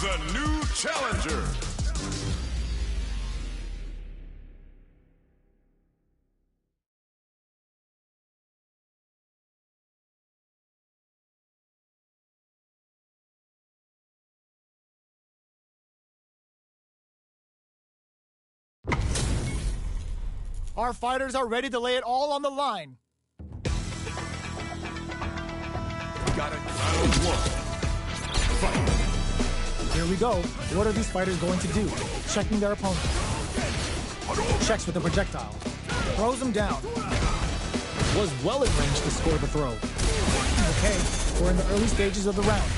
a new challenger. Our fighters are ready to lay it all on the line. Got it. Round one. Fight. Here we go. What are these fighters going to do? Checking their opponent. Checks with a projectile. Throws him down. Was well in range to score the throw. Okay, we're in the early stages of the round.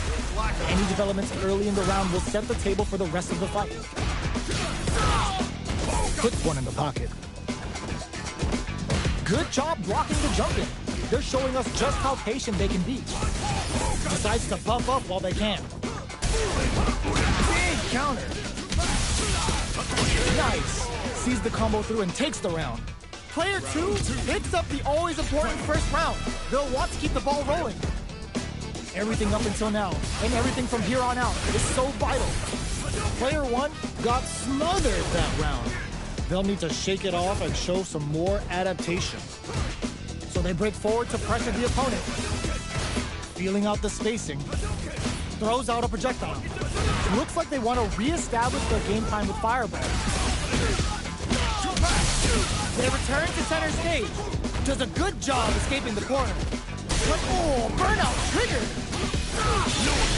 Any developments early in the round will set the table for the rest of the fight. Puts one in the pocket. Good job blocking the jumping. They're showing us just how patient they can be. Decides to buff up while they can. Big counter. Nice. Sees the combo through and takes the round. Player 2 picks up the always important first round. They'll want to keep the ball rolling. Everything up until now, and everything from here on out, is so vital. Player 1 got smothered that round. They'll need to shake it off and show some more adaptation. So they break forward to pressure the opponent. Feeling out the spacing. Throws out a projectile. Looks like they want to re-establish their game time with Fireball. They return to center stage. Does a good job escaping the corner. But, oh, burnout triggered.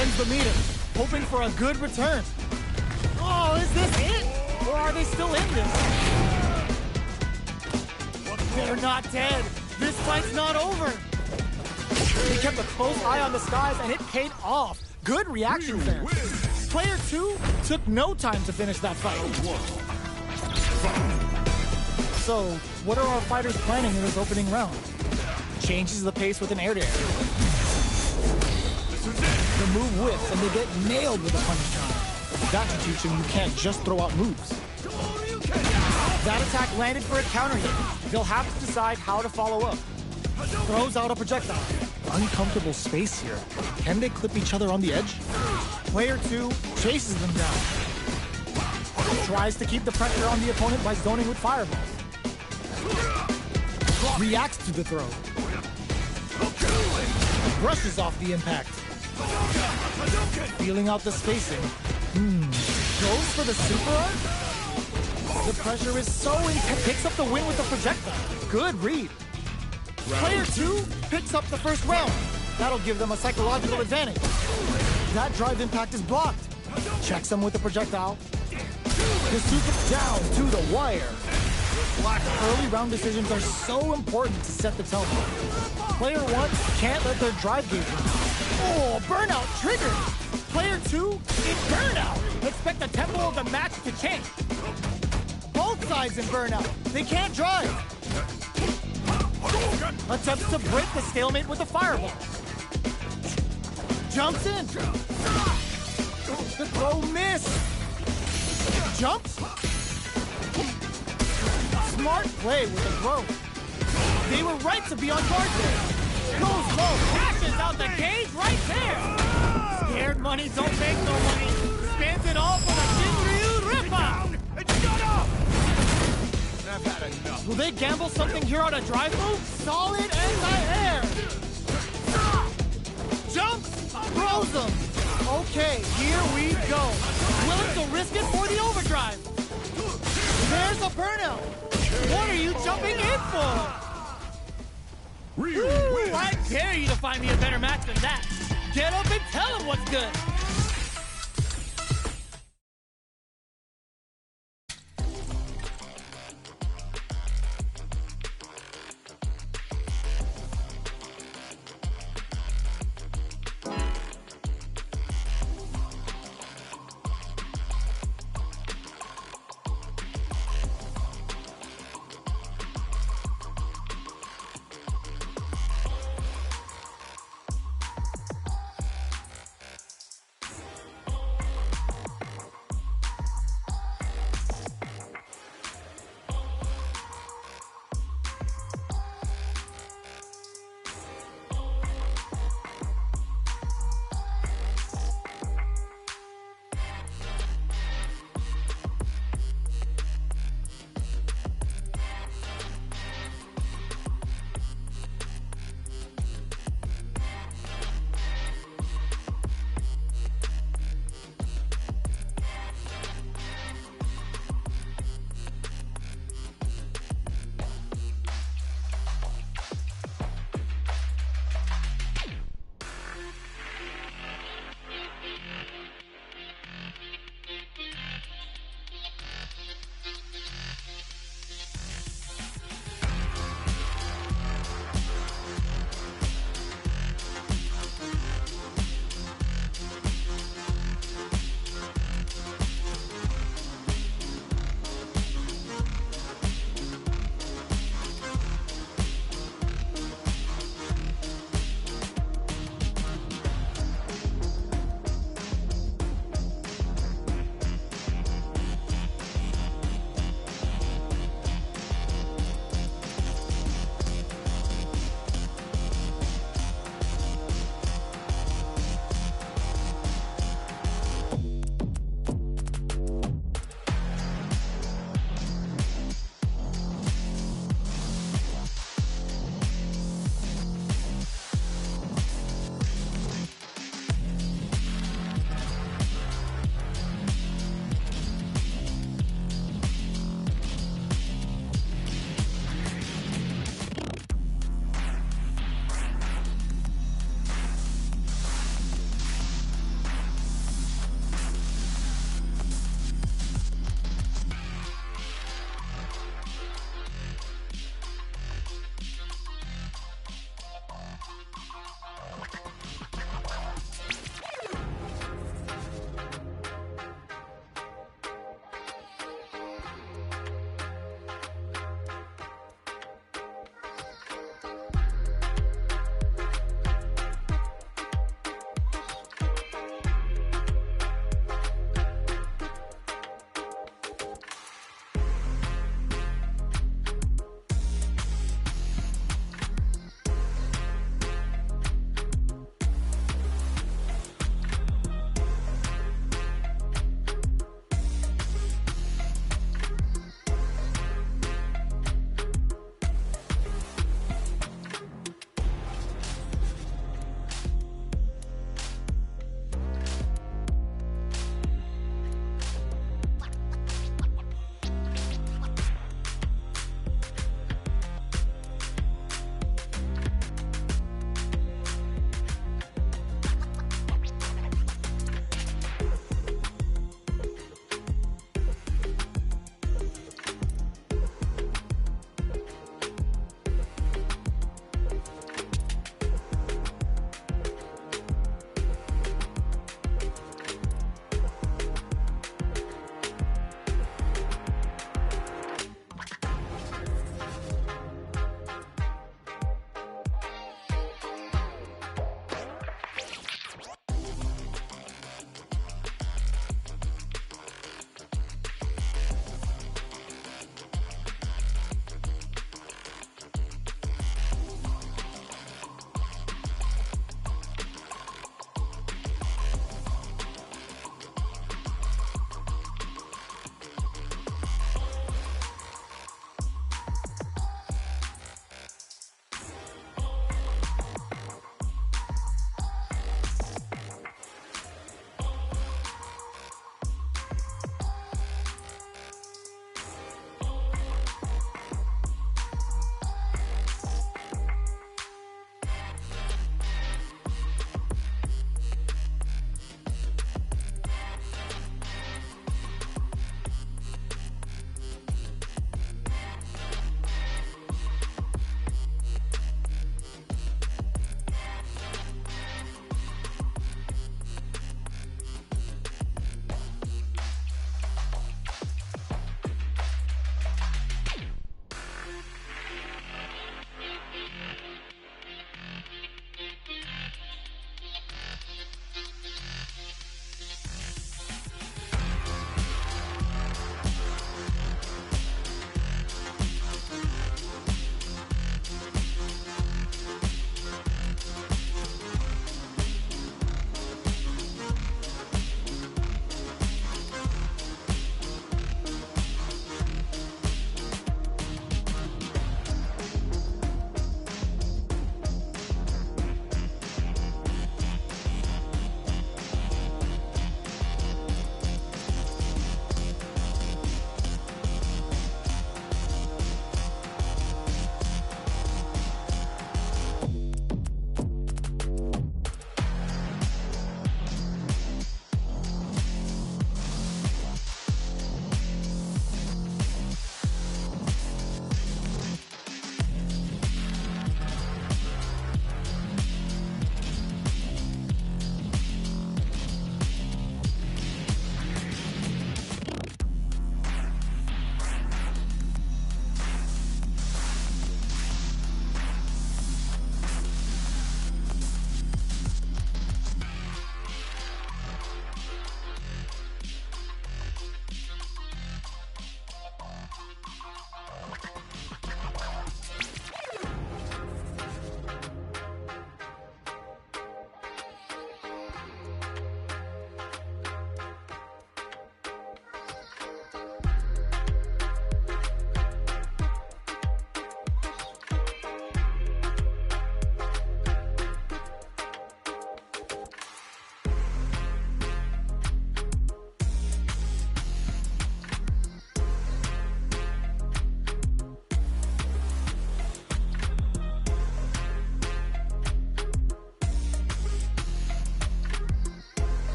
Ends the meter, hoping for a good return. Oh, is this it? Or are they still in this? They're not dead. This fight's not over. They kept a close eye on the skies, and it paid off. Good reaction there. Player 2 took no time to finish that fight. So, what are our fighters planning in this opening round? Changes the pace with an air-to-air. The move whips, and they get nailed with a punish counter. That should teach them you can't just throw out moves. That attack landed for a counter hit. They'll have to decide how to follow up. Throws out a projectile. Uncomfortable space here. Can they clip each other on the edge? Player 2 chases them down. Tries to keep the pressure on the opponent by zoning with Fireball. Reacts to the throw. Brushes off the impact. Feeling out the spacing. Goes for the super arc? The pressure is so intense. Picks up the win with the projectile. Good read. Player 2 picks up the first round. That'll give them a psychological advantage. That drive impact is blocked. Checks him with the projectile. The super down to the wire. Early round decisions are so important to set the tone. Player 1 can't let their drive gauge run. Oh, burnout triggered. Player 2 in burnout. Expect the tempo of the match to change. Both sides in burnout. They can't drive. Attempts to break the stalemate with a fireball. Jumps in. The throw missed. Jumps. Smart play with the throw. They were right to be on guard there. Goes low. Cashes out the cage right there. Scared money don't make no money. Spends it all for the Shinryu rip-off. Shut up! I've had enough. Will they gamble something here on a drive move? Solid anti-air. Jumps. Throws them. Okay, here we go. Willing to risk it for the overdrive. There's a burnout. What are you jumping in for? Woo, I dare you to find me a better match than that. Get up and tell him what's good.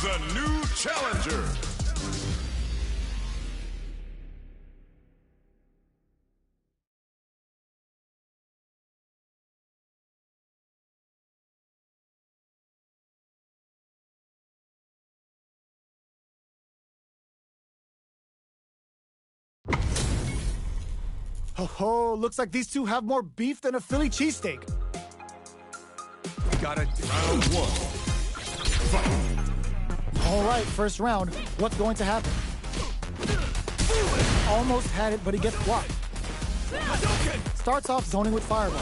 a new challenger. Oh, looks like these two have more beef than a Philly cheesesteak. Got it. Round one. Fight. All right, first round. What's going to happen? Almost had it, but he gets blocked. Starts off zoning with fireball.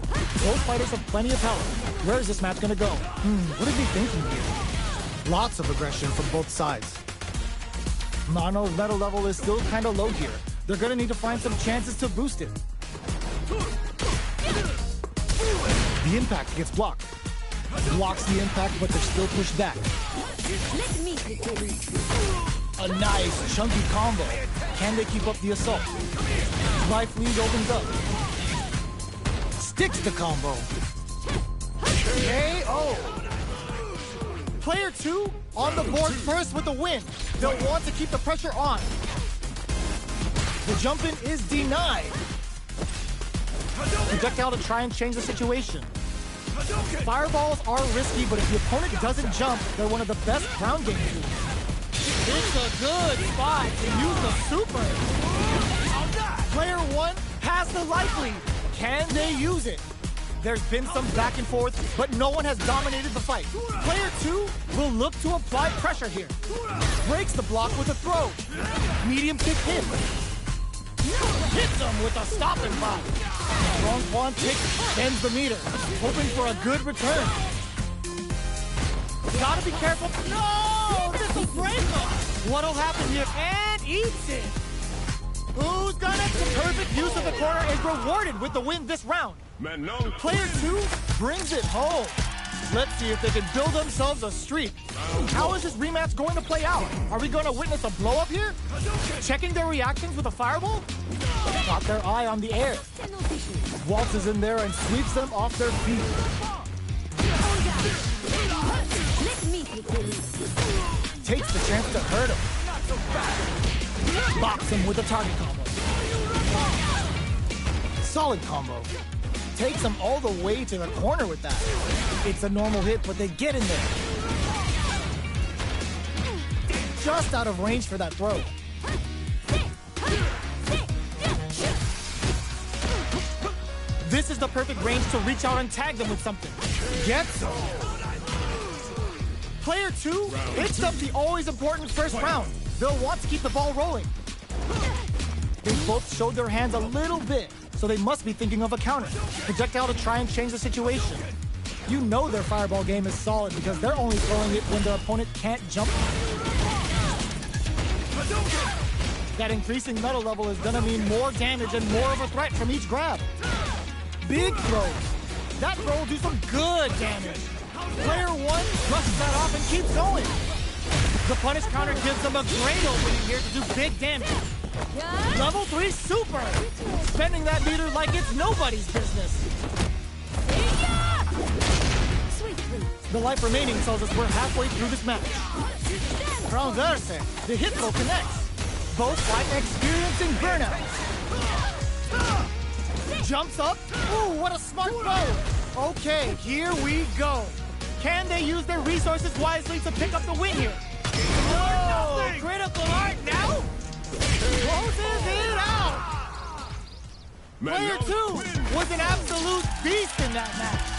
Both fighters have plenty of power. Where is this match going to go? What is he thinking here? Lots of aggression from both sides. Nano's metal level is still kind of low here. They're going to need to find some chances to boost it. The impact gets blocked. Blocks the impact, but they're still pushed back. A nice, chunky combo. Can they keep up the assault? Life lead opens up. Sticks the combo. KO. Player 2 on the board first with the win. They'll want to keep the pressure on. The jump in is denied. Projectile to try and change the situation. Fireballs are risky, but if the opponent doesn't jump, they're one of the best ground game tools. It's a good spot to use the super. Player 1 has the life lead. Can they use it? There's been some back and forth, but no one has dominated the fight. Player 2 will look to apply pressure here. Breaks the block with a throw. Medium kick hit. Hits him with a stopping block. Strong pawn kick bends the meter, hoping for a good return. Gotta be careful. No! This will break him! What'll happen here? And eats it! Who's gonna? The perfect use of the corner is rewarded with the win this round. Player 2 brings it home. Let's see if they can build themselves a streak. How is this rematch going to play out? Are we going to witness a blow-up here? Checking their reactions with a fireball? Got their eye on the air. Waltzes in there and sweeps them off their feet. Takes the chance to hurt him. Box him with a target combo. Solid combo. Takes them all the way to the corner with that. It's a normal hit, but they get in there. Just out of range for that throw. This is the perfect range to reach out and tag them with something. Gets them. Player 2 hits up the always important first round. They'll want to keep the ball rolling. They both showed their hands a little bit, so they must be thinking of a counter. Projectile to try and change the situation. You know their fireball game is solid because they're only throwing it when their opponent can't jump. That increasing metal level is gonna mean more damage and more of a threat from each grab. Big throws. That throw will do some good damage. Player 1 brushes that off and keeps going. The punish counter gives them a great opening here to do big damage. Level 3 super! Spending that meter like it's nobody's business. The life remaining tells us we're halfway through this match. Transverse, the hit throw connects. Both fight experiencing burnout. Jumps up. Ooh, what a smart throw. Okay, here we go. Can they use their resources wisely to pick up the win here? Oh, critical art now? Closes it out! Player 2 was an absolute beast in that match.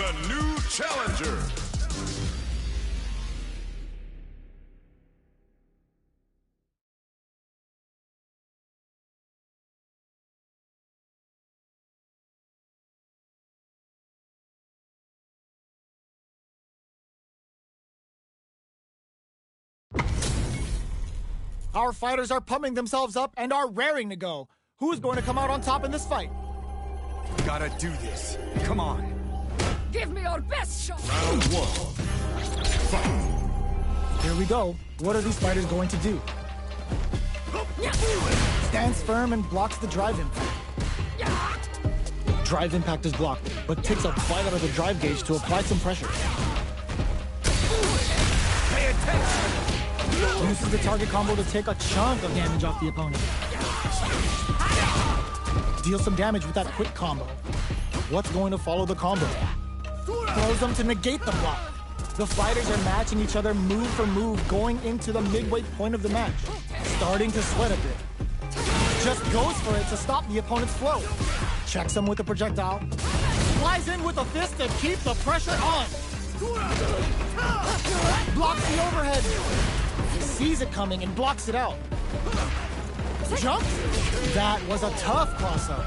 a new challenger. Our fighters are pumping themselves up and are raring to go. Who's going to come out on top in this fight? Gotta do this. Come on. Give me your best shot! Round one. Fight. Here we go. What are these fighters going to do? Stands firm and blocks the drive impact. Drive impact is blocked, but takes a bite out of the drive gauge to apply some pressure. Pay attention. Uses the target combo to take a chunk of damage off the opponent. Deals some damage with that quick combo. What's going to follow the combo? Throws them to negate the block. The fighters are matching each other move for move going into the midway point of the match. Starting to sweat a bit. Just goes for it to stop the opponent's flow. Checks him with a projectile. Flies in with a fist to keep the pressure on. Blocks the overhead. Sees it coming and blocks it out. Jumps. That was a tough cross-up.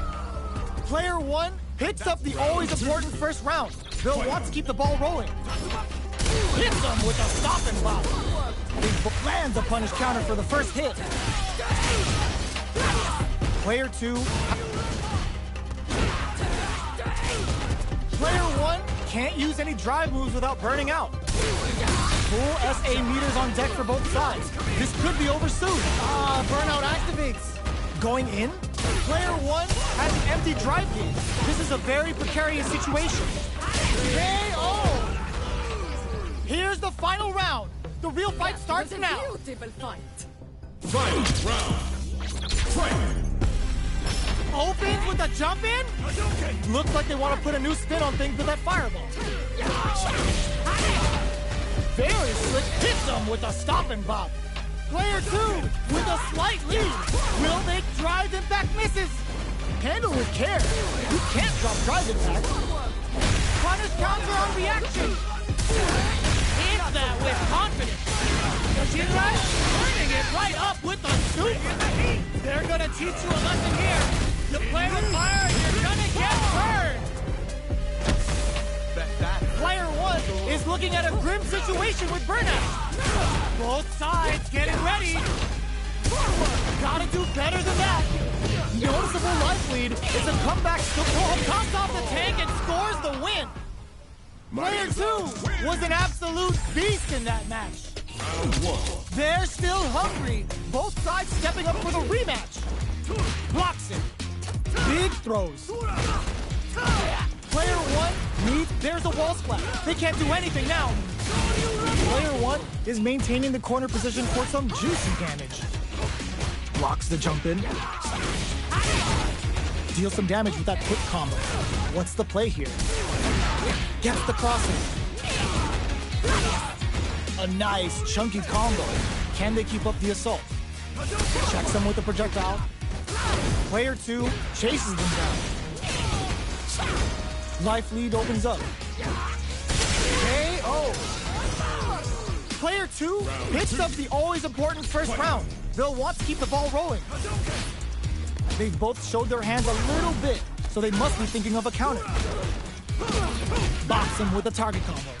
Player one picks up the always important first round. They'll want to keep the ball rolling. Hits him with a stop and block. He lands a punish counter for the first hit. Player two. Player one can't use any drive moves without burning out. Full SA meters on deck for both sides. This could be over soon. Burnout activates. Going in, player one has an empty drive gauge. This is a very precarious situation. KO! Here's the final round. The real fight starts now. Beautiful fight. Final round. Fight. Opens with a jump in. Looks like they want to put a new spin on things with that fireball. Very slick, hits them with a stop and bop. Player two with a slight lead. Will make drive impact misses. Handle with care. You can't drop drive impact. Punish counter on reaction. Hits that with confidence. Shinra turning it right up with the super. They're gonna teach you a lesson here. You play with fire, you're gonna get burned. Player one is looking at a grim situation with burnout. Both sides getting ready. Gotta do better than that. Noticeable life lead is a comeback. Cuts off the tank and scores the win. Player two was an absolute beast in that match. They're still hungry. Both sides stepping up for the rematch. Blocks it. Big throws. Player one needs, there's a wall splat. They can't do anything now. Player one is maintaining the corner position for some juicy damage. Blocks the jump in. Deals some damage with that quick combo. What's the play here? Gets the crossing. A nice chunky combo. Can they keep up the assault? Checks them with a projectile. Player two chases them down. Life lead opens up. KO. Player two picks up the always important first round. They'll want to keep the ball rolling. They've both showed their hands a little bit, so they must be thinking of a counter. Box him with a target combo.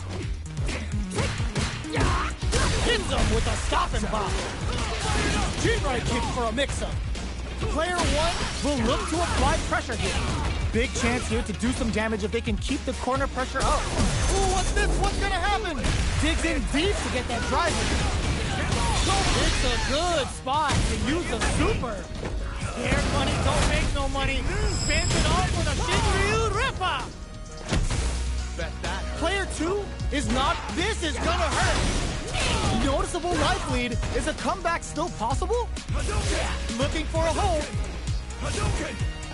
Hits him with a stop and bop. Chin-right kick for a mix-up. Player one will look to apply pressure here. Big chance here to do some damage if they can keep the corner pressure up. Ooh, what's this? What's gonna happen? Digs in deep to get that drive. It's a good spot to use a super. Scared money don't make no money. Spins it all for the Shinryu Rippa. Player two is not. This is gonna hurt. Noticeable life lead. Is a comeback still possible? Looking for a hole.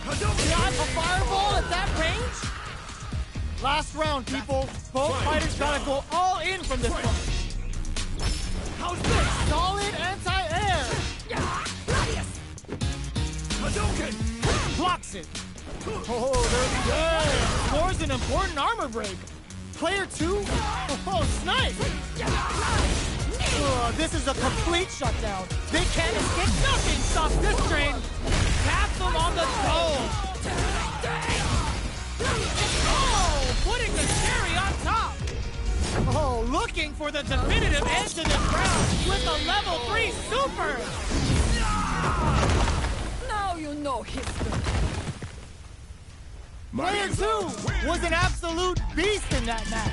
Got a fireball at that range? Last round, people. Both fighters gotta go all in from this one. How's this? Solid anti-air. Blocks it. Oh, there we go. Scores an important armor break. Player 2? Oh, snipe! This is a complete shutdown. They can't escape. Nothing stops this train. Tap them on the dome. Oh, putting the cherry on top. Oh, looking for the definitive end to this round with a level 3 super. Now you know history. Player 2 was an absolute beast in that match.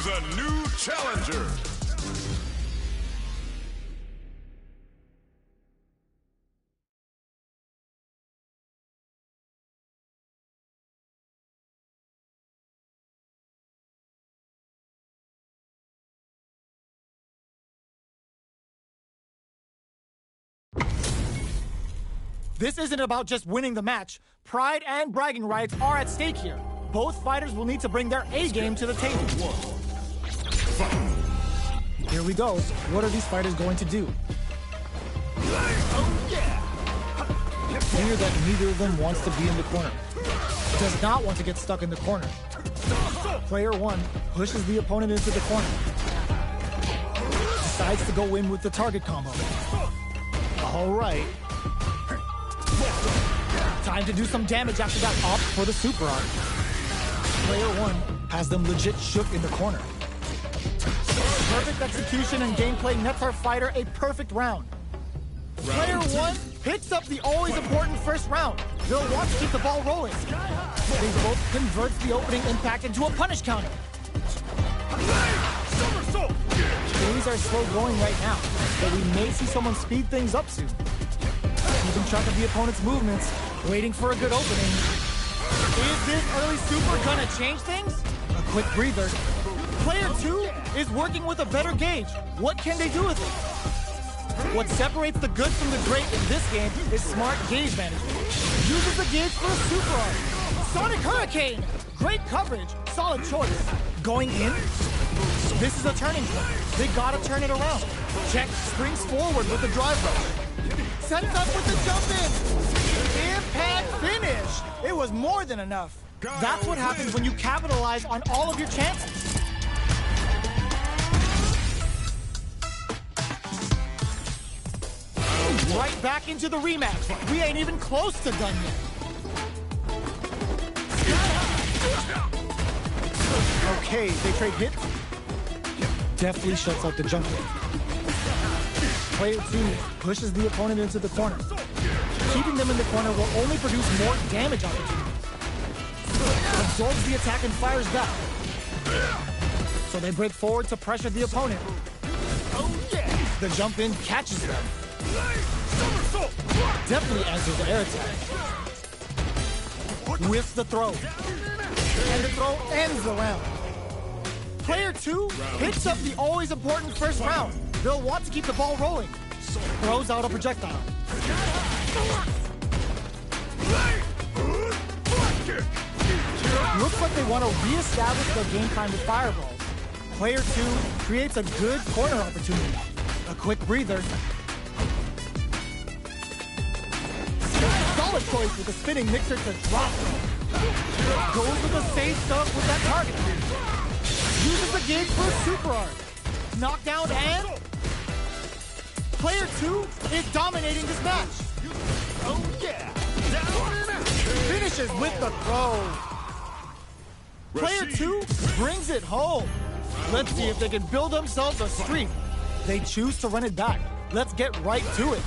Choose a new challenger. This isn't about just winning the match. Pride and bragging rights are at stake here. Both fighters will need to bring their A-game to the table. Here we go. What are these fighters going to do? Clear that neither of them wants to be in the corner. Does not want to get stuck in the corner. Player one pushes the opponent into the corner. Decides to go in with the target combo. All right. Time to do some damage after that opt for the super art. Player one has them legit shook in the corner. Perfect execution and gameplay nets our fighter a perfect round. Player one picks up the always important first round. They'll want to keep the ball rolling. They both convert the opening impact into a punish counter. Things are slow going right now, but we may see someone speed things up soon. Keeping track of the opponent's movements, waiting for a good opening. Is this early super gonna change things? A quick breather. Player two is working with a better gauge. What can they do with it? What separates the good from the great in this game is smart gauge management. Uses the gauge for a super art. Sonic Hurricane! Great coverage, solid choice. Going in? This is a turning point. They gotta turn it around. Check springs forward with the drive rush. Sets up with the jump in. Impact finish. It was more than enough. That's what happens when you capitalize on all of your chances. Right back into the rematch. We ain't even close to done yet. Okay, they trade hits. Definitely shuts out the jump in. Player two pushes the opponent into the corner. Keeping them in the corner will only produce more damage opportunities. Absorbs the attack and fires back. So they break forward to pressure the opponent. The jump in catches them. Definitely answers the air attack. Whiffs the throw. And the throw ends the round. Player two picks up the always important first round. They'll want to keep the ball rolling. Throws out a projectile. Looks like they want to re-establish their game time with fireballs. Player two creates a good corner opportunity. A quick breather. Solid choice with a spinning mixer to drop them. Goes with the safe stuff with that target. Uses the gauge for a super art. Knockdown and... Player two is dominating this match. Oh yeah! Finishes with the throw. Player two brings it home. Let's see if they can build themselves a streak. They choose to run it back. Let's get right to it.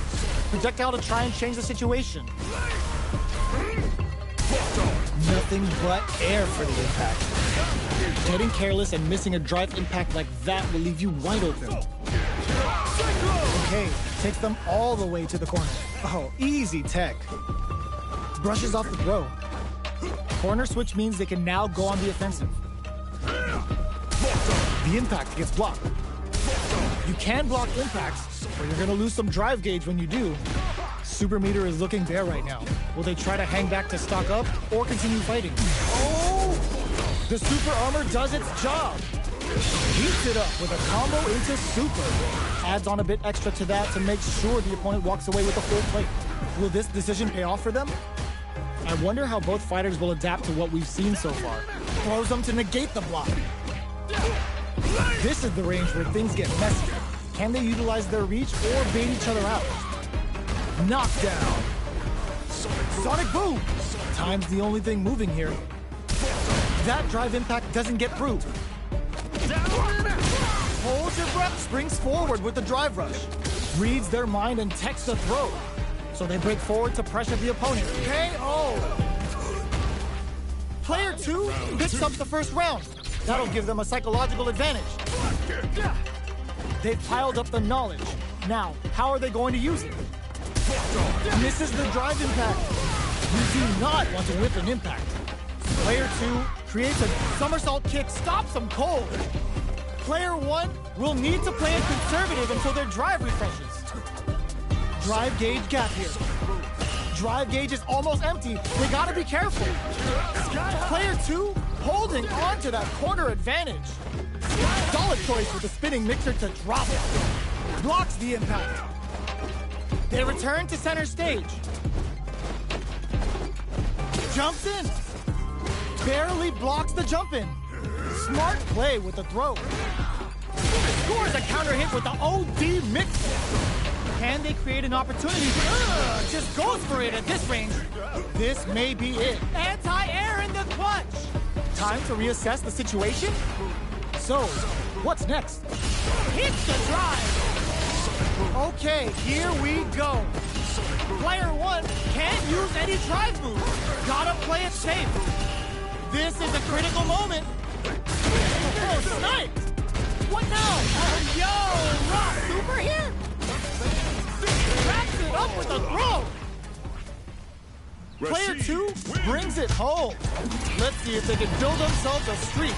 Projectile to try and change the situation. Nothing but air for the impact. Getting careless and missing a drive impact like that will leave you wide open. Okay, takes them all the way to the corner. Oh, easy tech. Brushes off the throw. Corner switch means they can now go on the offensive. The impact gets blocked. You can block impacts, but you're gonna lose some drive gauge when you do. Super meter is looking bare right now. Will they try to hang back to stock up or continue fighting? Oh! The super armor does its job. Heats it up with a combo into super. Adds on a bit extra to that to make sure the opponent walks away with a full plate. Will this decision pay off for them? I wonder how both fighters will adapt to what we've seen so far. Throws them to negate the block. This is the range where things get messy. Can they utilize their reach or bait each other out? Knockdown. Sonic boom. Time's the only thing moving here. That drive impact doesn't get through. Holds your breath, springs forward with the drive rush. Reads their mind and techs the throw. So they break forward to pressure the opponent. KO! Player two picks up the first round. That'll give them a psychological advantage. They've piled up the knowledge. Now, how are they going to use it? Misses the drive impact. You do not want to whip an impact. Player 2 creates a somersault kick, stops them cold. Player 1 will need to play it conservative until their drive refreshes. Drive gauge gap here. Drive gauge is almost empty. They gotta be careful. Player 2 holding on to that corner advantage. Solid choice with the spinning mixer to drop it. Blocks the impact. They return to center stage. Jumps in. Barely blocks the jump in. Smart play with the throw. Scores a counter hit with the OD mixer. Can they create an opportunity? Just goes for it at this range. This may be it. Anti-air in the clutch. Time to reassess the situation? So, what's next? Hits the drive. Okay, here we go. Player 1 can't use any drive moves. Gotta play it safe. This is a critical moment. Oh, sniped! What now? Yo, Rock Super here? Wraps it up with a throw. Player 2 brings it home. Let's see if they can build themselves a streak.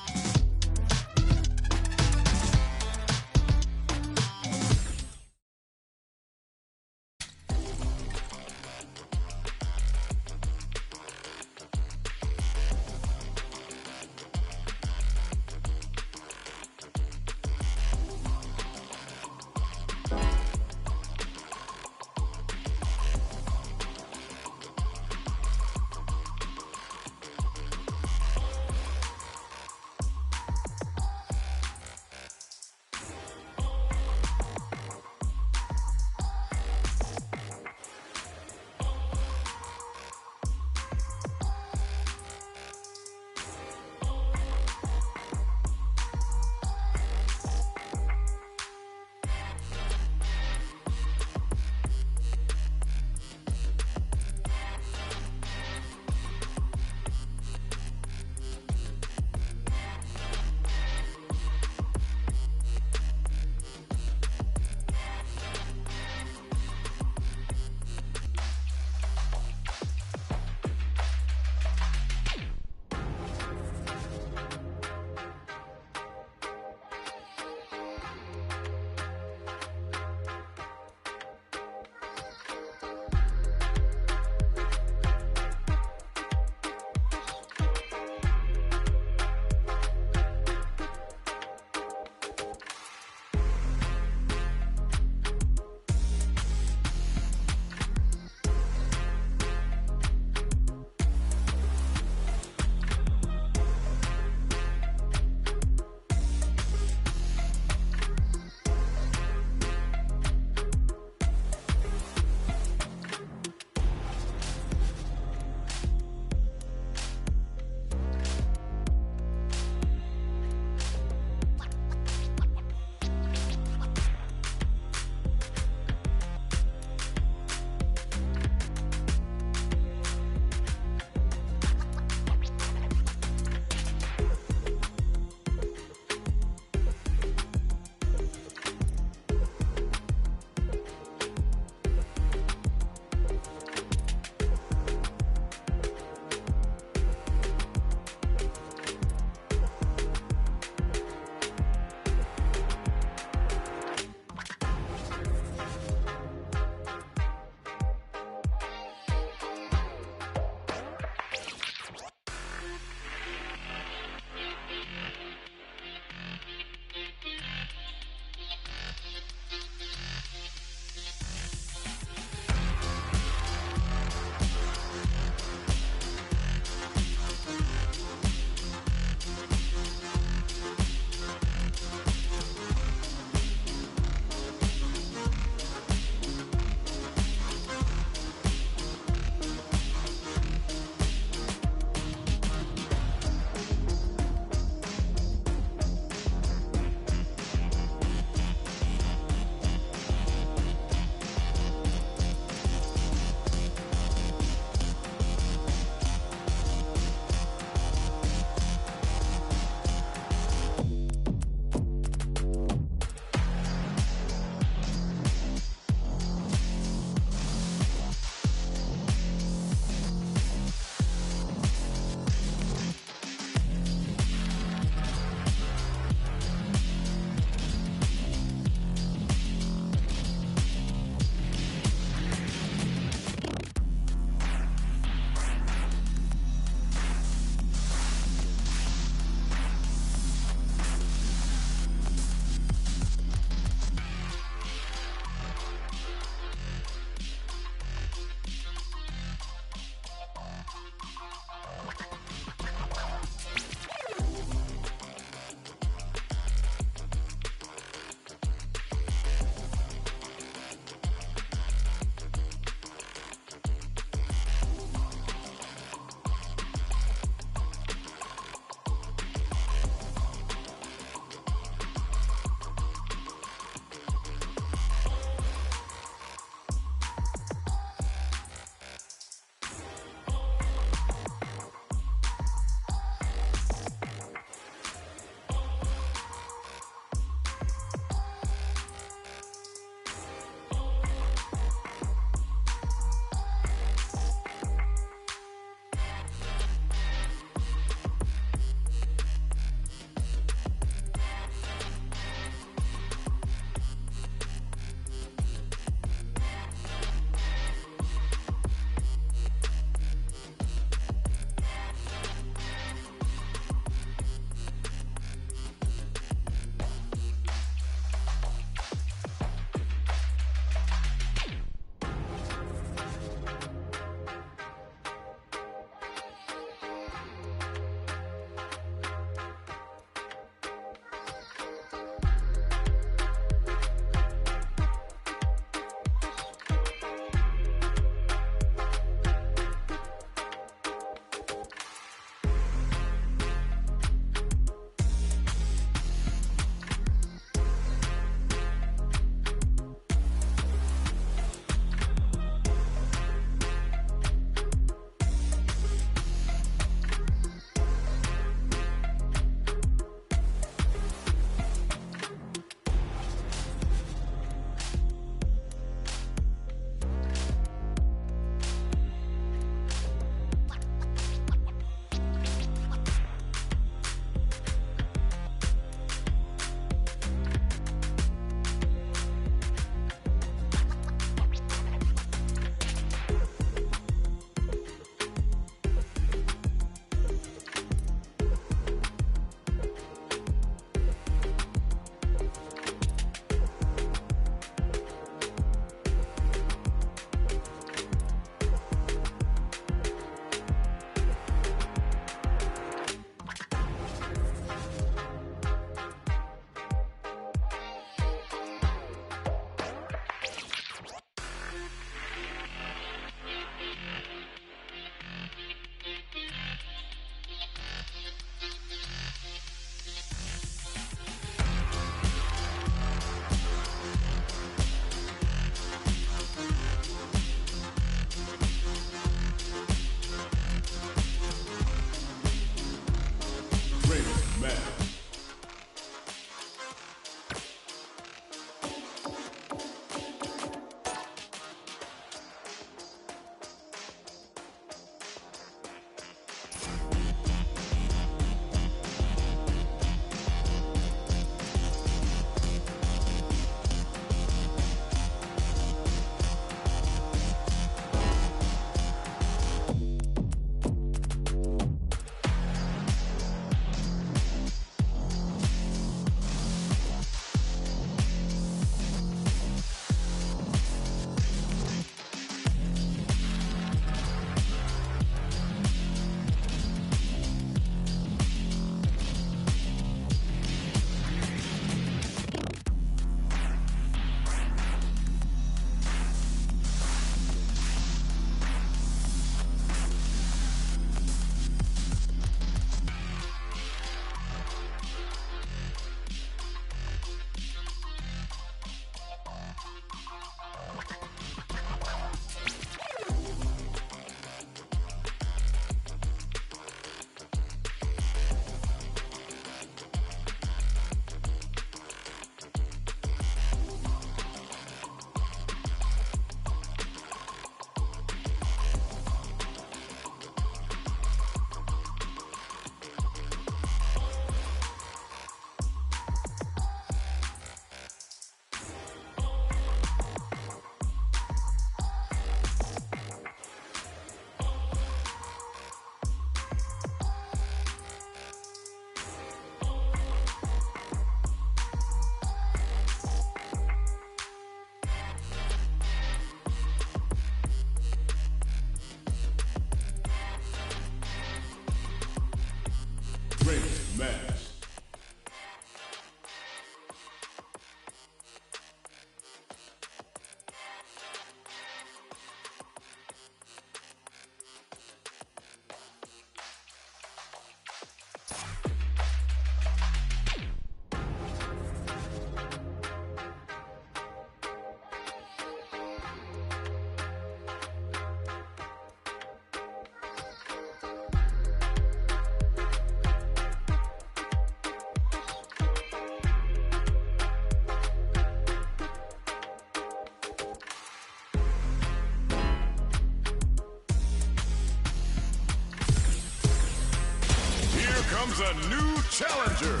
comes a new challenger.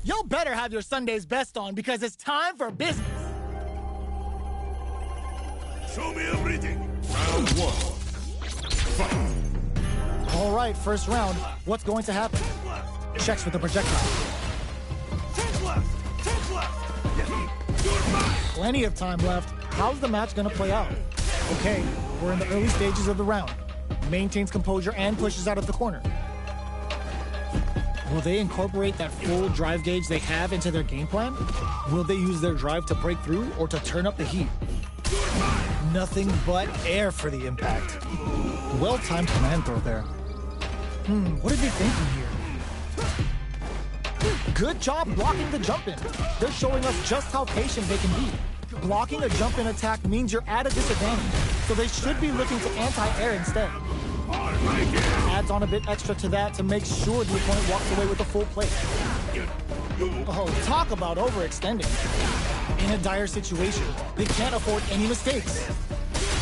Y'all better have your Sunday's best on because it's time for business. Show me everything. Round one. Fight. All right, first round. What's going to happen? Checks with the projectile. Plenty of time left. How's the match gonna play out? Okay, we're in the early stages of the round. Maintains composure and pushes out of the corner. Will they incorporate that full drive gauge they have into their game plan? Will they use their drive to break through or to turn up the heat? Nothing but air for the impact. Well-timed command throw there. What are they thinking here? Good job blocking the jump in. They're showing us just how patient they can be. Blocking a jump in attack means you're at a disadvantage, so they should be looking to anti-air instead. Adds on a bit extra to that to make sure the opponent walks away with a full plate. Oh, talk about overextending. In a dire situation, they can't afford any mistakes.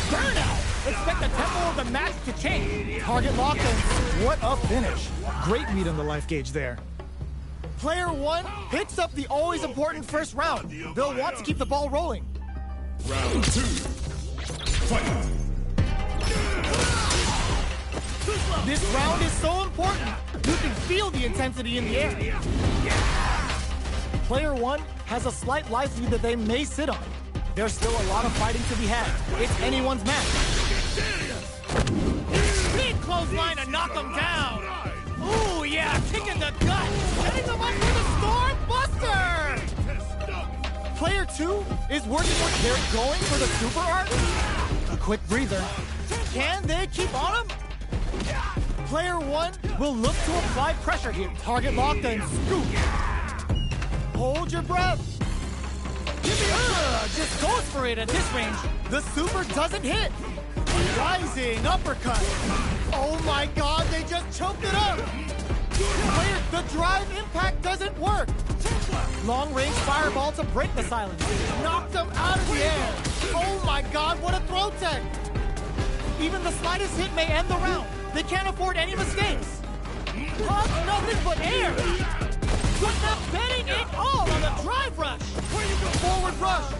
Burnout! Expect the tempo of the match to change. Target lock and what a finish. Great meat on the life gauge there. Player one picks up the always important first round. They'll want to keep the ball rolling. Round two. Fight. This round is so important. You can feel the intensity in the air. Player one has a slight life lead that they may sit on. There's still a lot of fighting to be had. It's anyone's match. Speed clothesline to knock him down. Ooh, yeah, kick in the gut. Setting him up for the Storm Buster. Player two is working with they're going for the super art. A quick breather. Can they keep on him? Player one will look to apply pressure here. Target locked and scoop. Hold your breath. Just goes for it at this range. The super doesn't hit. Rising uppercut. Oh my god, they just choked it up. Player, the drive impact doesn't work. Long range fireball to break the silence. Knocked them out of the air. Oh my god, what a throw tech. Even the slightest hit may end the round. They can't afford any mistakes. Pump nothing but air. But not betting it all on the drive rush. Forward rush.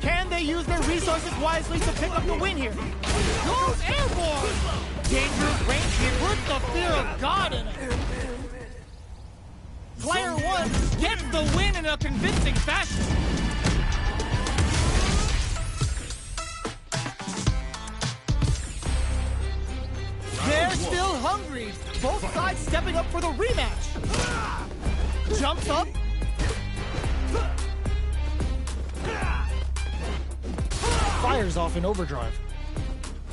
Can they use their resources wisely to pick up the win here? Goes airborne. Dangerous range here with the fear of God in it. Player one Gets the win in a convincing fashion. They're still hungry. Both sides stepping up for the rematch. Jumps up. Fires off in overdrive.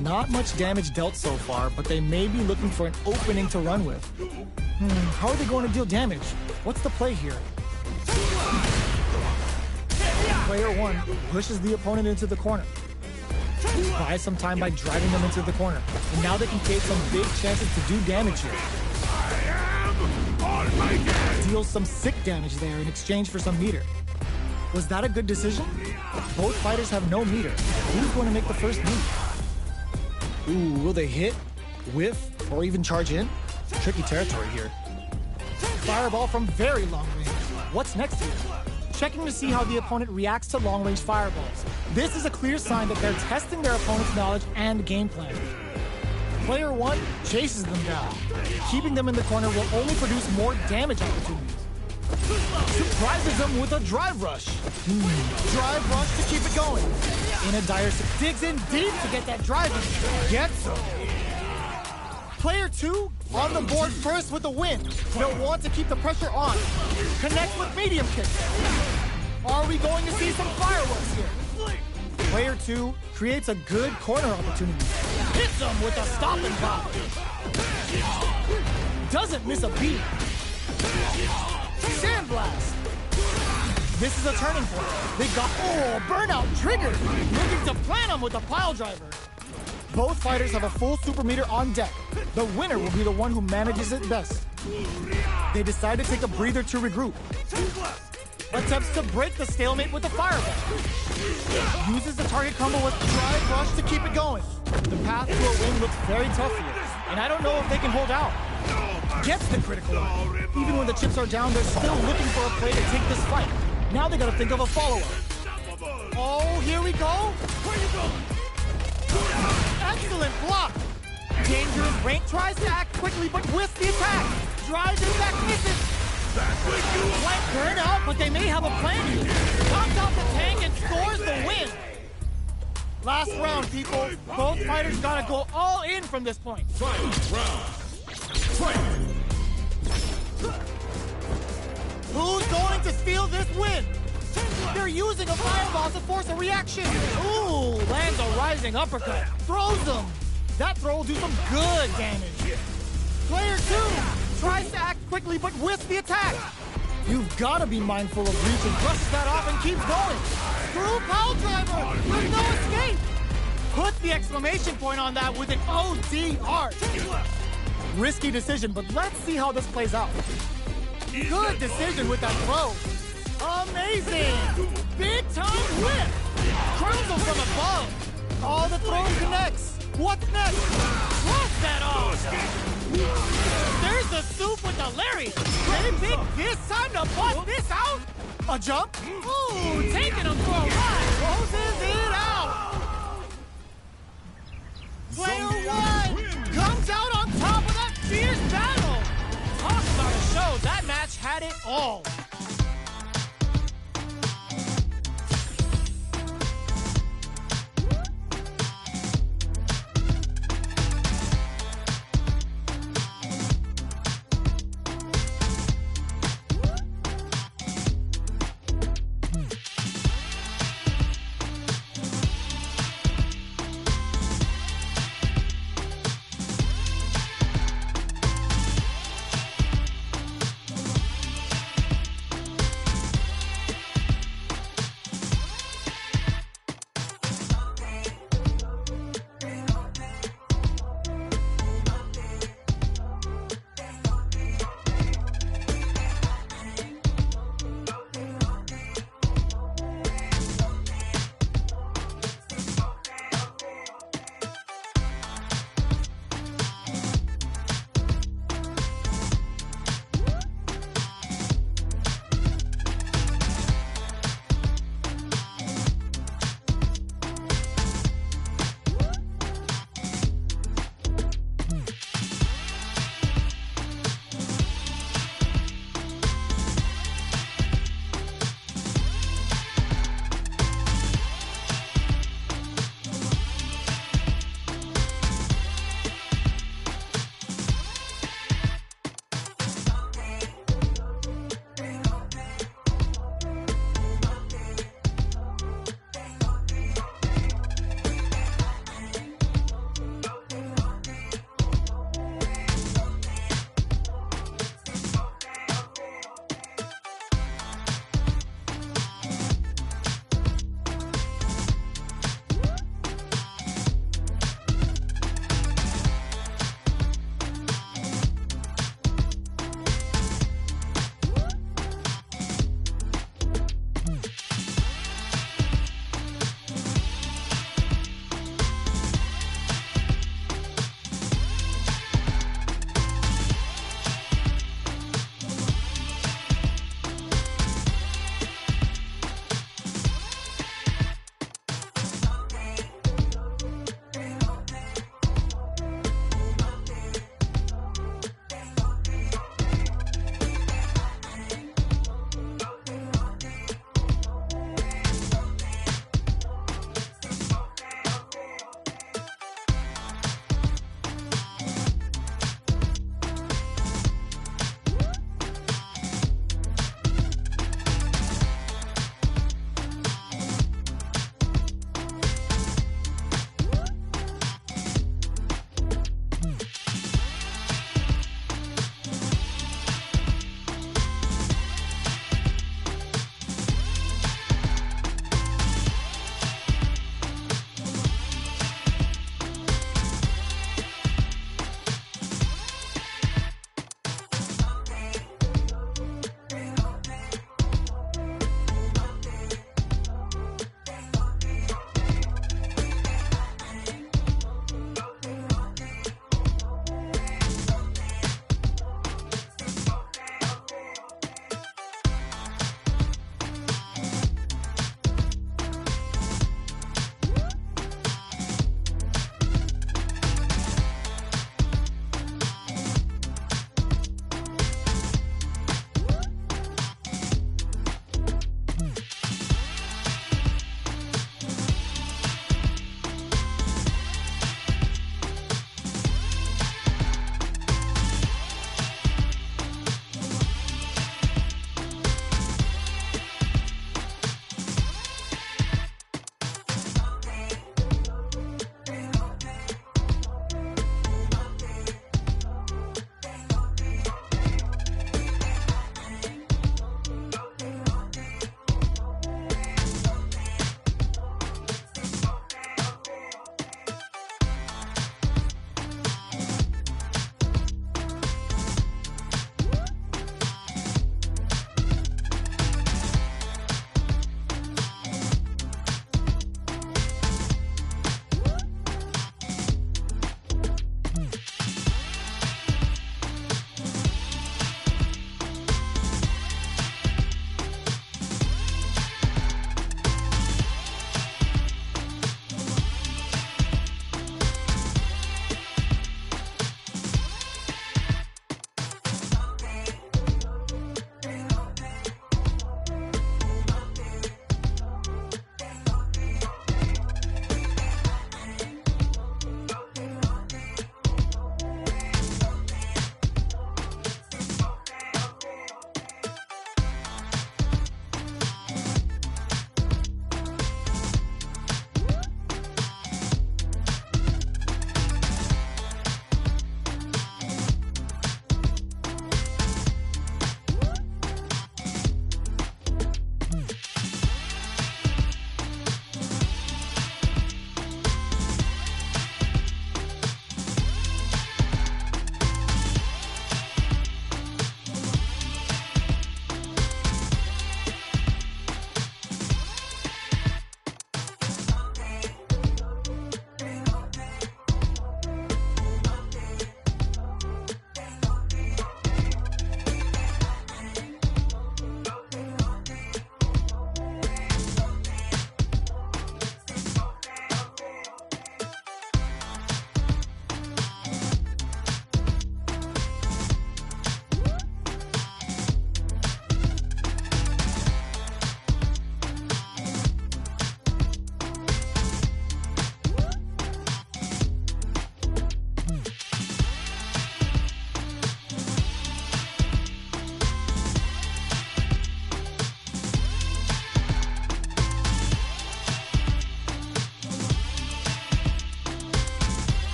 Not much damage dealt so far, but they may be looking for an opening to run with. How are they going to deal damage? What's the play here? Player one pushes the opponent into the corner. Buy some time by driving them into the corner. And now they can create some big chances to do damage here. Deals some sick damage there in exchange for some meter. Was that a good decision? Both fighters have no meter. Who's going to make the first move? Ooh, will they hit, whiff, or even charge in? Tricky territory here. Fireball from very long range. What's next here? Checking to see how the opponent reacts to long-range fireballs. This is a clear sign that they're testing their opponent's knowledge and game plan. Player one chases them down. Keeping them in the corner will only produce more damage opportunities. Surprises them with a drive rush. Drive rush to keep it going. In a dire digs in deep to get that drive in. Gets them. Player two on the board first with a win. They'll want to keep the pressure on. Connect with medium kick. Are we going to see some fireworks here? Player two creates a good corner opportunity. Hits them with a stop and pop. Doesn't miss a beat. Sandblast. This is a turning point. They got, burnout triggered. Looking to plant him with a pile driver. Both fighters have a full super meter on deck. The winner will be the one who manages it best. They decide to take a breather to regroup. Attempts to break the stalemate with the fireball. Uses the target combo with Drive Rush to keep it going. The path to a win looks very tough here, and I don't know if they can hold out. Gets the critical win. Even when the chips are down, they're still looking for a play to take this fight. Now they gotta think of a follow-up. Oh, here we go. Where you going? Excellent block. Dangerous rank tries to act quickly, but whiffs the attack. Drives in back, misses. Flank burn out, but they may have a plan here. Knocks off the tank and scores the win. Last round, people. Both fighters gotta go all in from this point. Final round. Fight! Who's going to steal this win? They're using a fireball to force a reaction. Ooh, lands a rising uppercut. Throws them. That throw will do some good damage. Player 2 tries to act quickly but whiffs the attack. You've got to be mindful of reach and brushes that off and keeps going. Through pile driver. There's no escape. Put the exclamation point on that with an OD art. Risky decision, but let's see how this plays out. Good decision with that throw. Amazing! Big time whip! Curls him from above. All the throws connects. What's next? Cross that off! There's the soup with the lariat. They think this time to bust this out? A jump? Ooh, taking him for a ride. Closes it out. Player 1 comes out on top of that fierce battle. Talk about a show. That match had it all.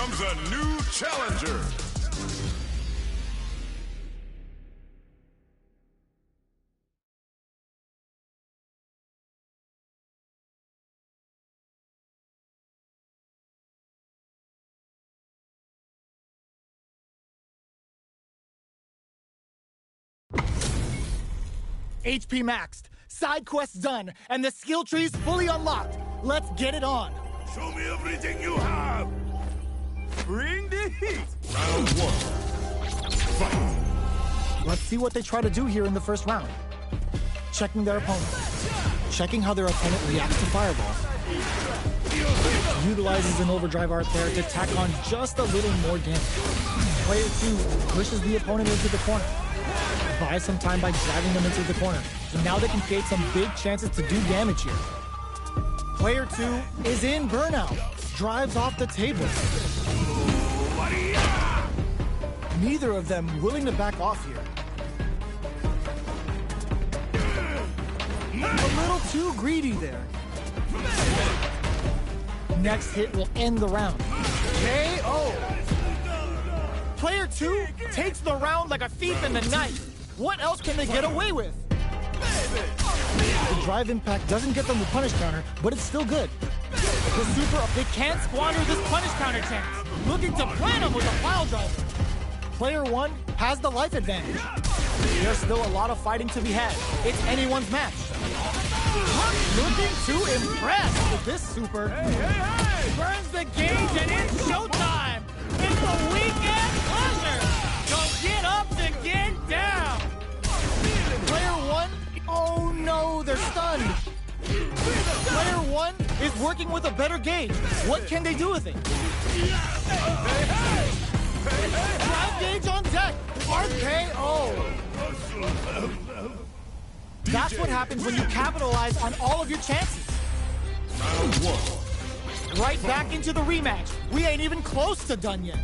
comes a new challenger. HP maxed, side quests done, and the skill tree's fully unlocked. Let's get it on. Show me everything you have. Bring the heat. Round 1. Fight. Let's see what they try to do here in the first round. Checking their opponent. Checking how their opponent reacts to fireballs. Utilizes an overdrive art there to tack on just a little more damage. Player 2 pushes the opponent into the corner. Buy some time by dragging them into the corner. So now they can create some big chances to do damage here. Player 2 is in burnout. Drives off the table. Neither of them willing to back off here. A little too greedy there. Next hit will end the round. KO! Player 2 takes the round like a thief in the night. What else can they get away with? The drive impact doesn't get them the punish counter, but it's still good. The super up, they can't squander this punish counter chance. Looking to plant him with a pile driver. Player 1 has the life advantage. There's still a lot of fighting to be had. It's anyone's match. Looking to impress with this super. Burns the gauge and it's showtime. It's a weekend pleasure. So get up to get down. Player 1, oh no, they're stunned. Player 1 is working with a better gauge. What can they do with it? Drive gauge on deck. RKO. That's what happens when you capitalize on all of your chances. Round 1. Right back into the rematch. We ain't even close to done yet.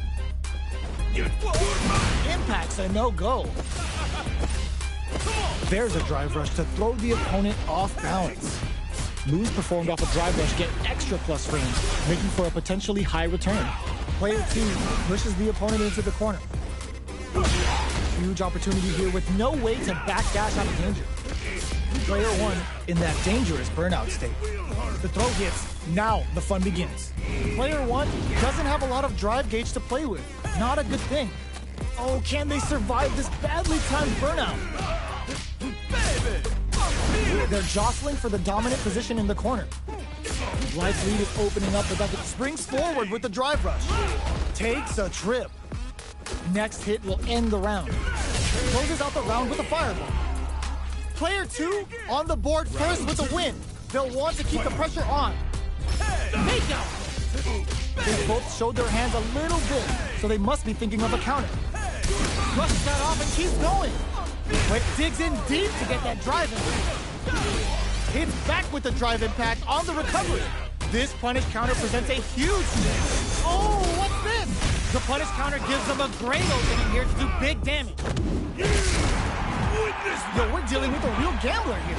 Impact's a no-go. There's a drive rush to throw the opponent off balance. Moves performed off a drive rush get extra plus frames, making for a potentially high return. Player 2 pushes the opponent into the corner. Huge opportunity here with no way to backdash out of danger. Player 1 in that dangerous burnout state. The throw hits, now the fun begins. Player 1 doesn't have a lot of drive gauge to play with. Not a good thing. Oh, can they survive this badly timed burnout? They're jostling for the dominant position in the corner. Life lead is opening up, but that springs forward with the drive rush. Takes a trip. Next hit will end the round. Closes out the round with a fireball. Player 2 on the board first with the win. They'll want to keep the pressure on. Makeup! They both showed their hands a little bit, so they must be thinking of a counter. Rushes that off and keeps going. Quick digs in deep to get that drive impact. Hits back with the drive impact on the recovery. This punish counter presents a huge chance. Oh, what's this? The punish counter gives them a great opening here to do big damage. Yo, we're dealing with a real gambler here.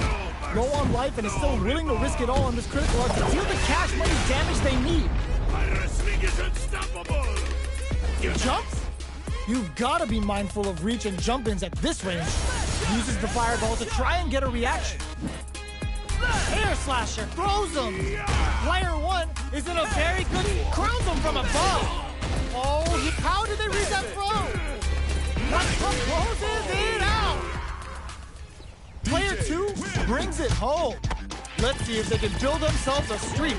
Low on life and is still willing to risk it all on this critical art to deal the cash money damage they need. My wrestling is unstoppable. Jumps? You've got to be mindful of reach and jump-ins at this range. Uses the fireball to try and get a reaction. Air slasher throws him. Player 1 is in a very good crowns him from above. Oh, how did they read that throw? What closes it out? Player 2 brings it home. Let's see if they can build themselves a streak.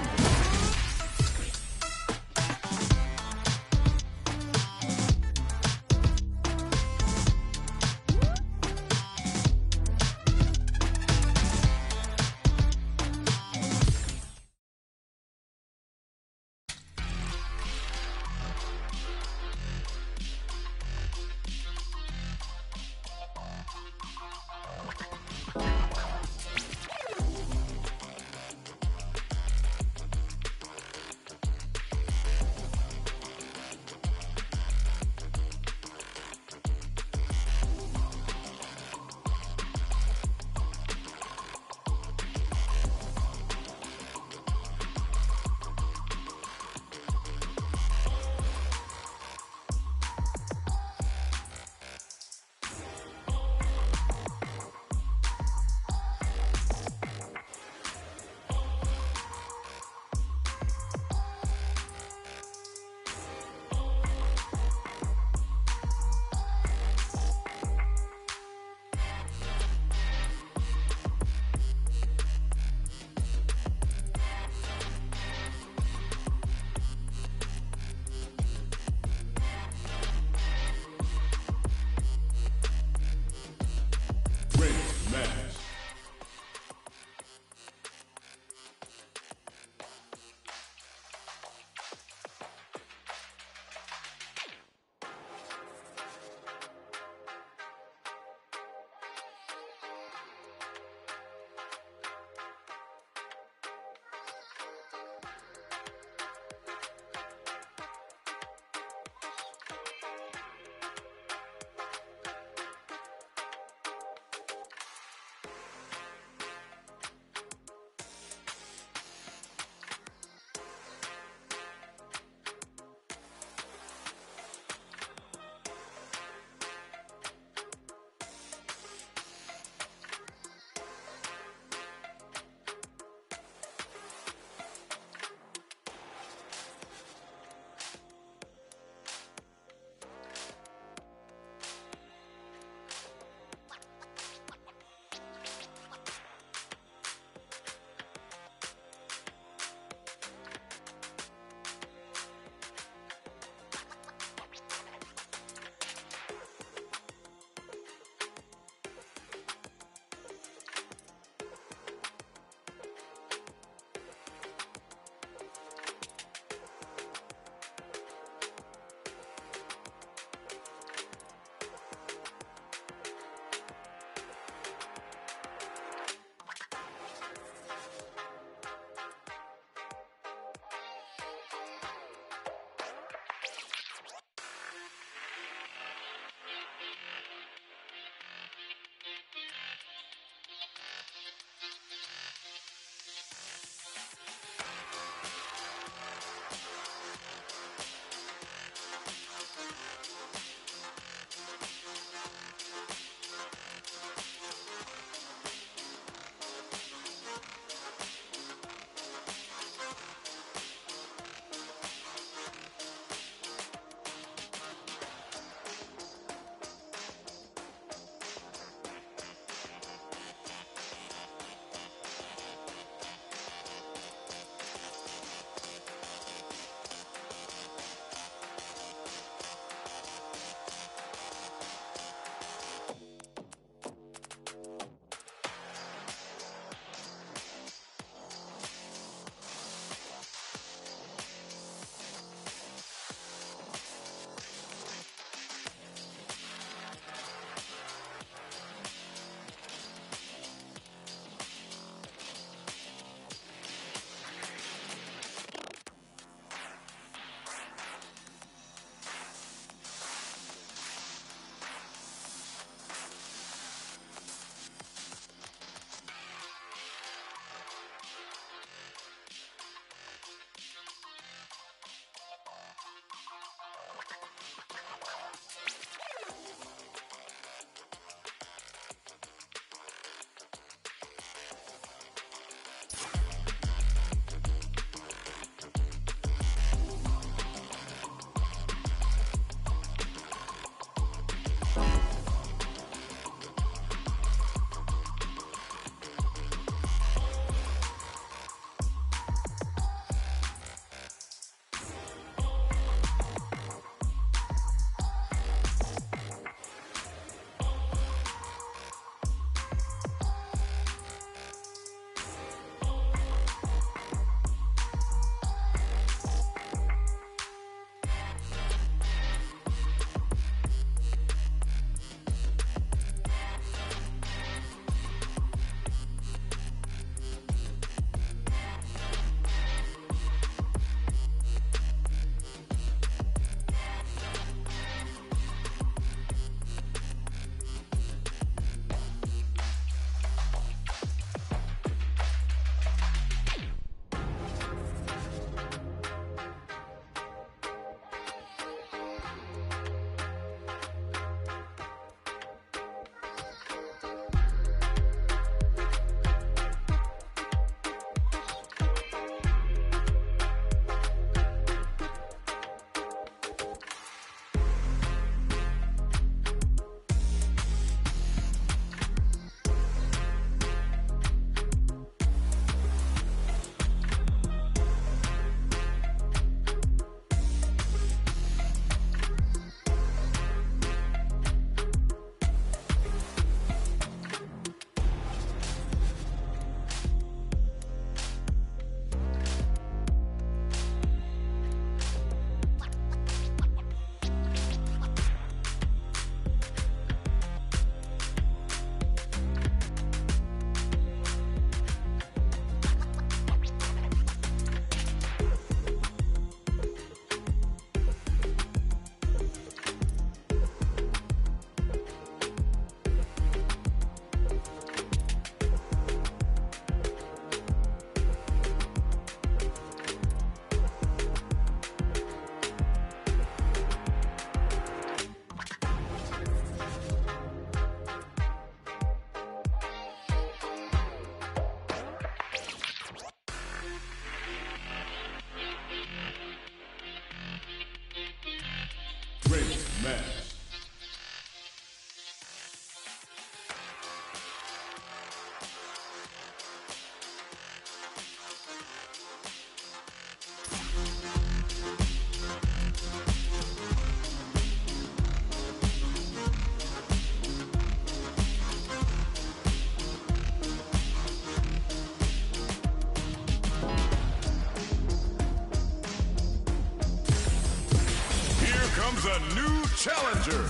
Choose a new challenger.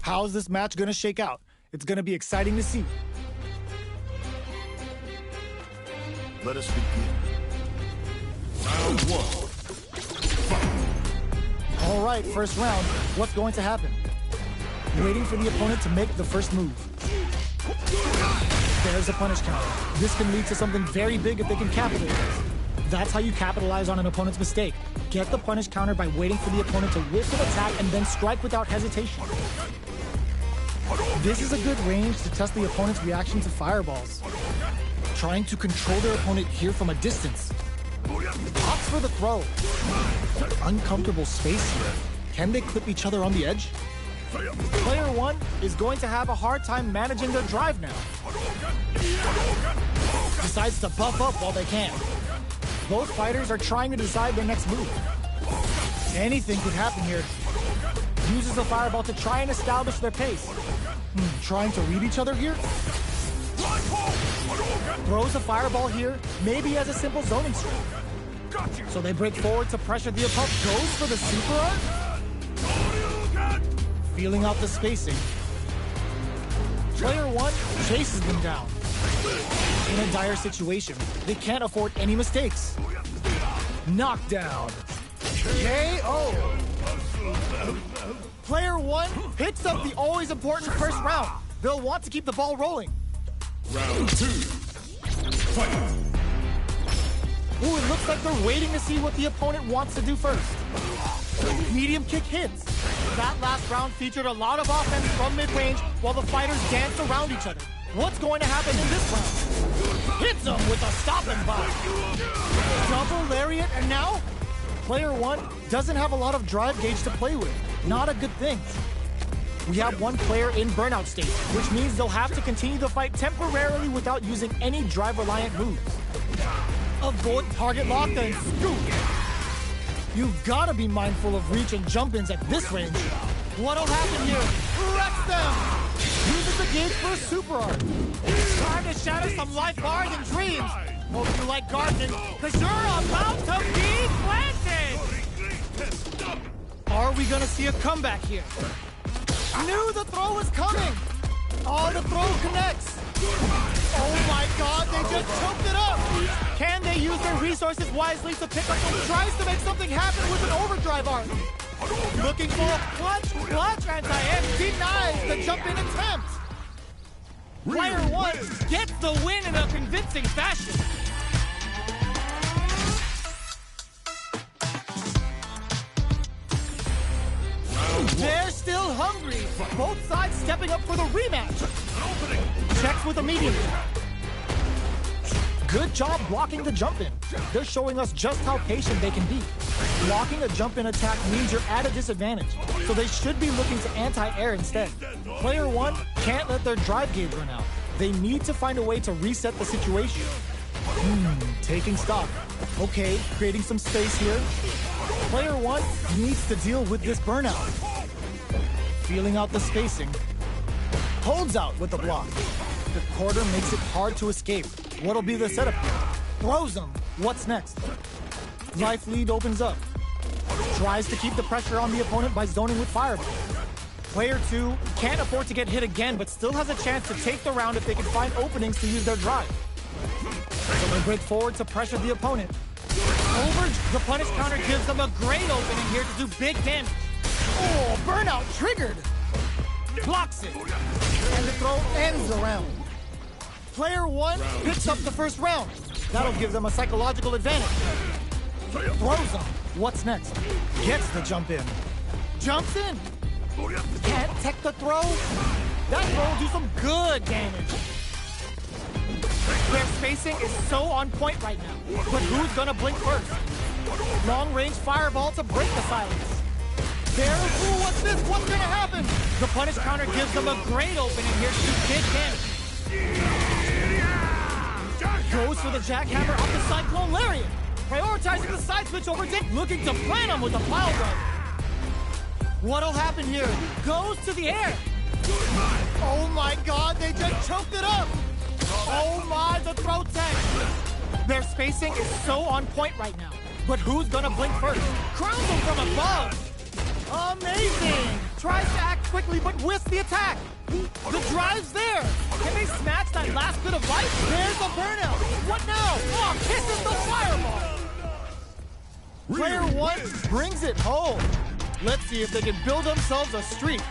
How's this match gonna shake out? It's gonna be exciting to see. Let us begin. Round one. Fight. All right, first round. What's going to happen? Waiting for the opponent to make the first move. There's a punish counter. This can lead to something very big if they can capitalize. That's how you capitalize on an opponent's mistake. Get the punish counter by waiting for the opponent to whiff an attack and then strike without hesitation. This is a good range to test the opponent's reaction to fireballs. Trying to control their opponent here from a distance. Opts for the throw. Uncomfortable space here. Can they clip each other on the edge? Player one is going to have a hard time managing their drive now. Decides to buff up while they can. Both fighters are trying to decide their next move. Anything could happen here. Uses a fireball to try and establish their pace. Trying to read each other here? Throws a fireball here, maybe as a simple zoning string. So they break forward to pressure the opponent. Goes for the super art? Feeling out the spacing. Player one chases them down. In a dire situation, they can't afford any mistakes. Knockdown. KO. Player one picks up the always important first round. They'll want to keep the ball rolling. Round two. Fight. Ooh, it looks like they're waiting to see what the opponent wants to do first. Medium kick hits. That last round featured a lot of offense from mid-range while the fighters danced around each other. What's going to happen in this round? Hits him with a stop and buy. Double lariat, and now? Player one doesn't have a lot of drive gauge to play with. Not a good thing. We have one player in burnout state, which means they'll have to continue the fight temporarily without using any drive-reliant moves. Avoid target lock and scoop. You've got to be mindful of reach and jump-ins at this range. What'll happen here? Wrecks them! Uses the gauge for a super art. Time to shatter some life bars and dreams. Hope you like gardening, because you're about to be planted! Are we gonna see a comeback here? Knew the throw was coming! Oh, the throw connects! Oh my god, they just choked it up! Can they use their resources wisely to pick up the tries to make something happen with an overdrive art? Looking for a clutch anti-air, denies the jump-in attempt! Player one gets the win in a convincing fashion! They're still hungry! Both sides stepping up for the rematch! Checks with a medium. Good job blocking the jump-in. They're showing us just how patient they can be. Blocking a jump-in attack means you're at a disadvantage, so they should be looking to anti-air instead. Player one can't let their drive gauge run out. They need to find a way to reset the situation. Taking stock. Okay, creating some space here. Player one needs to deal with this burnout. Feeling out the spacing. Holds out with the block. The quarter makes it hard to escape. What'll be the setup here? Throws them. What's next? Life lead opens up. Tries to keep the pressure on the opponent by zoning with fireball. Player two can't afford to get hit again, but still has a chance to take the round if they can find openings to use their drive. So they break forward to pressure the opponent. The punish counter gives them a great opening here to do big damage. Oh, burnout triggered! Blocks it. And the throw ends the round. Player one picks up the first round. That'll give them a psychological advantage. Throws them. What's next? Gets the jump in. Jumps in. Can't tech the throw. That throw will do some good damage. Their spacing is so on point right now. But who's gonna blink first? Long-range fireball to break the silence. What's this? What's gonna happen? The punish counter gives them a great opening here to do big damage. Goes for the jackhammer off the Cyclone Lariat. Prioritizing the side switch over Dick, looking to plant him with a pile driver. What'll happen here? Goes to the air. Oh my god, they just choked it up! Oh my, the throw tech! Their spacing is so on point right now. But who's gonna blink first? Crowns him from above! Amazing! Tries to act quickly, but whiffs the attack. The drive's there! Can they snatch that last bit of life? There's the burnout! What now? Oh, kisses the fireball! Player 1 brings it home. Let's see if they can build themselves a streak.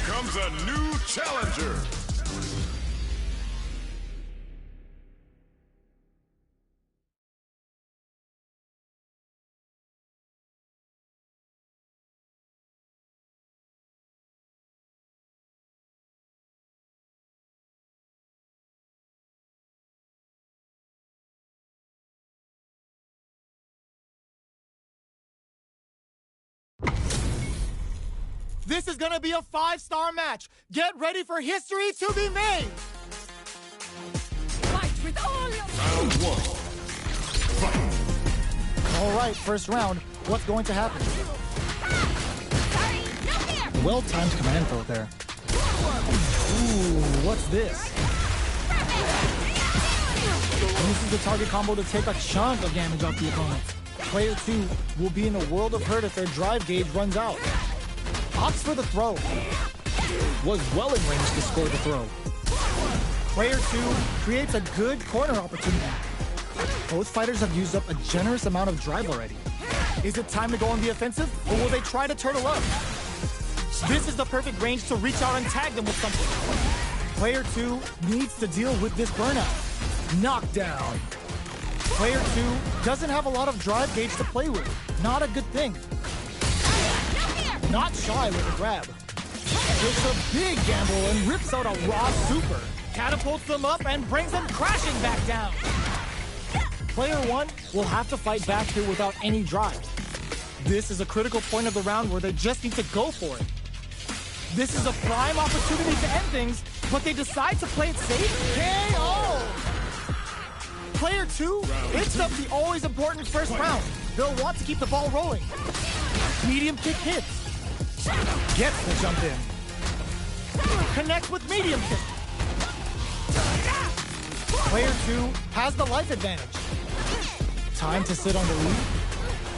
comes a new challenger. This is gonna be a 5-star match. Get ready for history to be made. Fight with all your... Round one. Fight. All right, first round. What's going to happen? Sorry, no fear. Well-timed command throw there. Ooh, what's this? Uses the target combo to take a chunk of damage off the opponent. Player 2 will be in a world of hurt if their drive gauge runs out. Opts for the throw. Was well in range to score the throw. Player 2 creates a good corner opportunity. Both fighters have used up a generous amount of drive already. Is it time to go on the offensive, or will they try to turtle up? This is the perfect range to reach out and tag them with something. Player 2 needs to deal with this burnout. Knockdown. Player 2 doesn't have a lot of drive gauge to play with. Not a good thing. Not shy with a grab. It's a big gamble and rips out a raw super. Catapults them up and brings them crashing back down. Player 1 will have to fight back here without any drive. This is a critical point of the round where they just need to go for it. This is a prime opportunity to end things, but they decide to play it safe. KO! Player 2 picks up the always important first round. They'll want to keep the ball rolling. Medium kick hits. Gets the jump in. Connects with medium kick. Player 2 has the life advantage. Time to sit on the lead.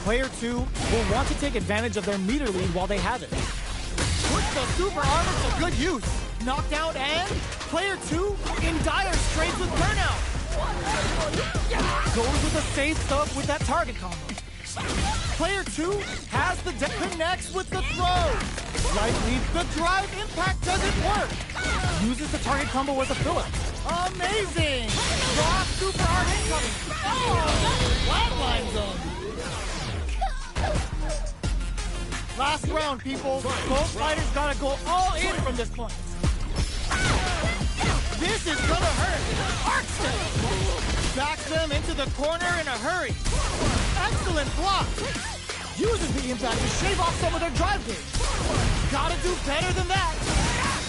Player 2 will want to take advantage of their meter lead while they have it. Puts the super armor to good use. Knockdown and player 2 in dire straits with burnout. Goes with the safe stuff with that target combo. Player 2 has the connects with the throw. Life leads, the drive impact doesn't work. Uses the target combo as a fill-up. Amazing! Raw super art incoming. Oh, flatline zone. Last round, people. Both fighters gotta go all in from this point. This is gonna hurt. Arc step. Backs them into the corner in a hurry. Excellent block. Uses the impact to shave off some of their drive gauge. Gotta do better than that.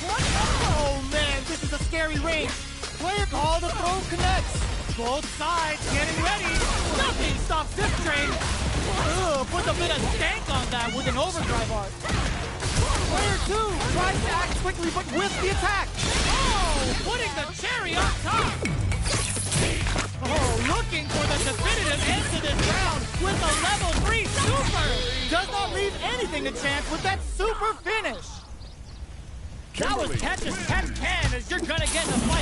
Oh man, this is a scary range. Player call the throw connects. Both sides getting ready. Nothing stops this train. Ugh, puts a bit of stank on that with an overdrive art. Player 2 tries to act quickly but with the attack. Oh, putting the cherry on top. Oh, looking for the definitive end to this round with a level 3 super. Does not leave anything to chance with that super finish. That was catch as catch can, as you're gonna get in a fight.